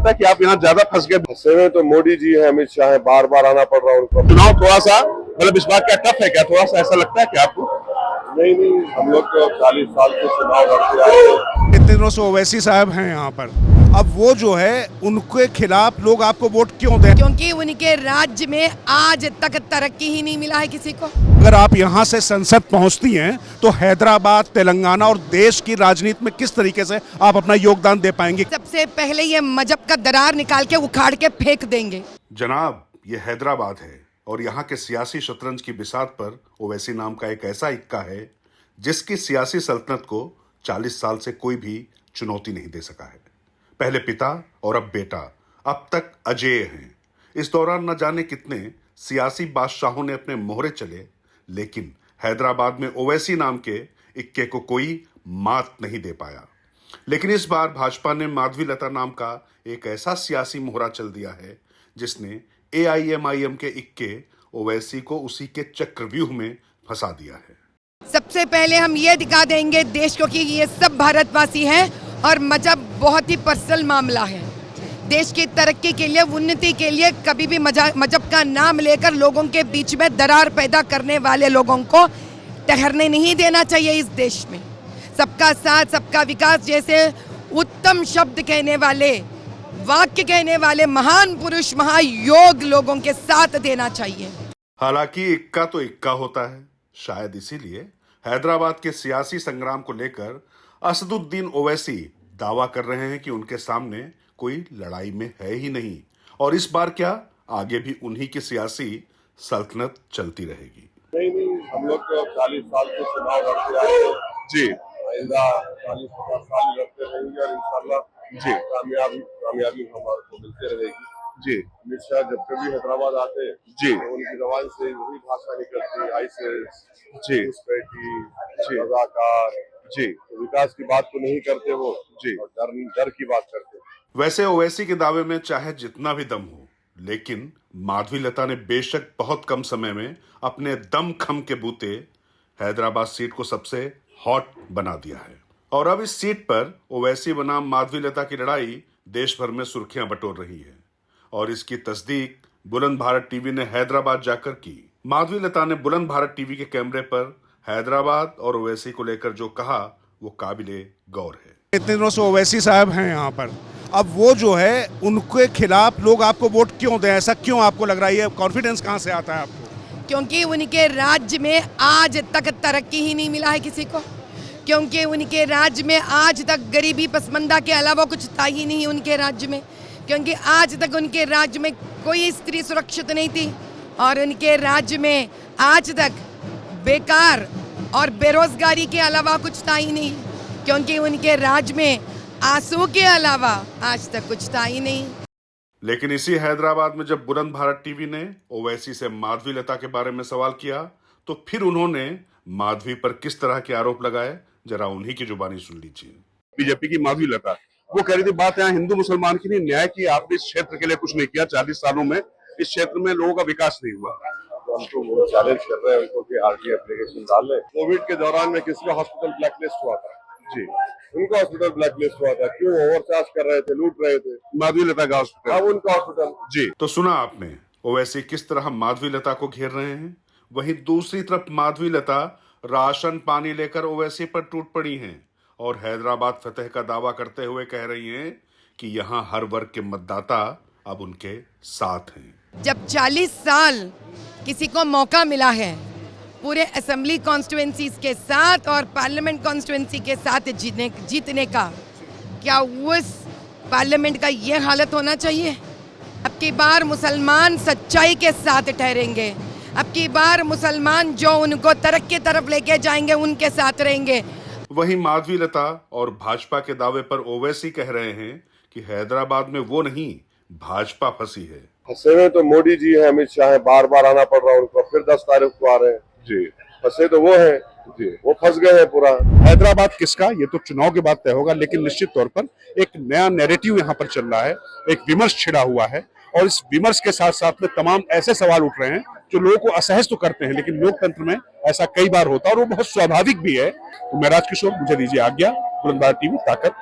लगता है कि आप यहाँ ज्यादा फंस गए? फंसे हुए तो मोदी जी है, अमित शाह है, बार बार आना पड़ रहा है उनको। चुनाव थोड़ा सा मतलब इस बार क्या टफ है क्या? थोड़ा सा ऐसा लगता है कि आपको? नहीं नहीं, हम लोग तो 40 साल से चुनाव लड़ते आए हैं। इतने दिनों से ओवैसी साहब हैं यहाँ पर, अब वो जो है उनके खिलाफ लोग आपको वोट क्यों दें? क्योंकि उनके राज्य में आज तक तरक्की ही नहीं मिला है किसी को। अगर आप यहाँ से संसद पहुँचती हैं तो हैदराबाद, तेलंगाना और देश की राजनीति में किस तरीके से आप अपना योगदान दे पाएंगे? सबसे पहले ये मजहब का दरार निकाल के उखाड़ के फेंक देंगे। जनाब, ये हैदराबाद है और यहाँ के सियासी शतरंज की बिसात पर ओवैसी नाम का एक ऐसा इक्का है जिसकी सियासी सल्तनत को 40 साल से कोई भी चुनौती नहीं दे सका है। पहले पिता और अब बेटा, अब तक अजेय हैं। इस दौरान न जाने कितने सियासी बादशाहों ने अपने मोहरे चले, लेकिन हैदराबाद में ओवैसी नाम के इक्के को कोई मात नहीं दे पाया। लेकिन इस बार भाजपा ने माधवीलता नाम का एक ऐसा सियासी मोहरा चल दिया है जिसने AIMIM के इक्के ओवैसी को उसी के चक्रव्यूह में फंसा दिया है। सबसे पहले हम ये दिखा देंगे देश को कि ये सब भारतवासी हैं और मजहब बहुत ही पर्सनल मामला है। देश की तरक्की के लिए, उन्नति के लिए कभी भी मजहब का नाम लेकर लोगों के बीच में दरार पैदा करने वाले लोगों को ठहरने नहीं देना चाहिए। इस देश में सबका साथ, सबका विकास जैसे उत्तम शब्द कहने वाले, वाक्य कहने वाले महान पुरुष, महायोग लोगों के साथ देना चाहिए। हालांकि इक्का तो इक्का होता है। शायद इसीलिए हैदराबाद के सियासी संग्राम को लेकर असदुद्दीन ओवैसी दावा कर रहे हैं कि उनके सामने कोई लड़ाई में है ही नहीं और इस बार क्या आगे भी उन्हीं की सियासी सल्तनत चलती रहेगी। नहीं नहीं, हम लोग तो 40 साल से चुनाव लड़ते आए हैं जी आइंदा 40-50 साल लड़ते रहेंगे और इंशाल्लाह जी कामयाबी हमारे को मिलते रहेगी। जी अमित शाह जब कभी हैदराबाद आते हैं जी तो उनकी जबान से वही भाषा निकलती है, आईसीएस, जी जी, रजाकार जी तो विकास की बात तो नहीं करते वो जी। और डर की बात करते। वैसे ओवैसी के दावे में चाहे जितना भी दम हो, लेकिन माधवीलता ने बेशक बहुत कम समय में अपने दम खम के बूते हैदराबाद सीट को सबसे हॉट बना दिया है और अब इस सीट पर ओवैसी बनाम माधवीलता की लड़ाई देश भर में सुर्खियां बटोर रही है और इसकी तस्दीक बुलंद भारत टीवी ने हैदराबाद जाकर की। माधवीलता ने बुलंद भारत टीवी के कैमरे पर हैदराबाद और ओवैसी को लेकर जो कहा वो काबिले गौर है। इतने दिनों से ओवैसी साहब हैं यहाँ पर, अब वो जो है उनके खिलाफ लोग आपको वोट क्यों दें? ऐसा क्यों आपको लग रहा है? ये कॉन्फिडेंस कहाँ से आता है आपको? क्योंकि उनके राज्य में आज तक तरक्की ही नहीं मिला है किसी को। क्योंकि उनके राज्य में आज तक गरीबी पसमंदा के अलावा कुछ था ही नहीं उनके राज्य में। क्योंकि आज तक उनके राज्य में कोई स्त्री सुरक्षित नहीं थी और उनके राज्य में आज तक बेकार और बेरोजगारी के अलावा कुछ था ही नहीं। क्योंकि उनके राज्य में आंसू के अलावा आज तक कुछ था ही नहीं। लेकिन इसी हैदराबाद में जब बुलंद भारत टीवी ने ओवैसी से माधवीलता के बारे में सवाल किया तो फिर उन्होंने माधवी पर किस तरह के आरोप लगाए, जरा उन्हीं की जुबानी सुन लीजिए। बीजेपी की माधवीलता वो कह रही थी बात यहाँ हिंदू मुसलमान की नहीं, न्याय की। आपने इस क्षेत्र के लिए कुछ नहीं किया। 40 सालों में इस क्षेत्र में लोगों का विकास नहीं हुआ। तो हमको वो चैलेंज कर रहे हैं उनको कि आरटी एप्लीकेशन डाल लें। कोविड के दौरान में किसका हॉस्पिटल ब्लैकलिस्ट हुआ था? जी, उनका हॉस्पिटल ब्लैकलिस्ट हुआ था। क्यों? ओवरचार्ज कर रहे थे, लूट रहे थे। माधवीलता का हॉस्पिटल, अब उनका हॉस्पिटल। जी। तो सुना आपने ओवैसी किस तरह माधवीलता को घेर रहे हैं। वहीं दूसरी तरफ माधवीलता राशन पानी लेकर ओवैसी पर टूट पड़ी हैं और हैदराबाद फतेह का दावा करते हुए कह रही हैं कि यहाँ हर वर्ग के मतदाता अब उनके साथ हैं। जब 40 साल किसी को मौका मिला है पूरे असेंबली कॉन्स्टिट्यूएंसीज के साथ और पार्लियामेंट कॉन्स्टिट्यूएंसी के साथ जीतने का, क्या उस पार्लियामेंट का ये हालत होना चाहिए? अब की बार मुसलमान सच्चाई के साथ ठहरेंगे। अब की बार मुसलमान जो उनको तरक्की की तरफ लेके जाएंगे उनके साथ रहेंगे। वहीं माधवीलता और भाजपा के दावे पर ओवैसी कह रहे हैं कि हैदराबाद में वो नहीं, भाजपा फंसी है। फंसे हुए तो मोदी जी है, अमित शाह है, बार बार आना पड़ रहा है उनको। फिर 10 तारीख को आ रहे हैं। जी फंसे तो वो है जी, वो फंस गए हैं पूरा। हैदराबाद किसका, ये तो चुनाव के बाद तय होगा, लेकिन निश्चित तौर पर एक नया नैरेटिव यहाँ पर चल रहा है, एक विमर्श छिड़ा हुआ है और इस विमर्श के साथ साथ में तमाम ऐसे सवाल उठ रहे हैं जो लोगों को असहज तो करते हैं, लेकिन लोकतंत्र में ऐसा कई बार होता है और वो बहुत स्वाभाविक भी है। तो मैं राजकिशोर, मुझे दीजिए आज्ञा। बुलंद भारत टीवी, ताकत।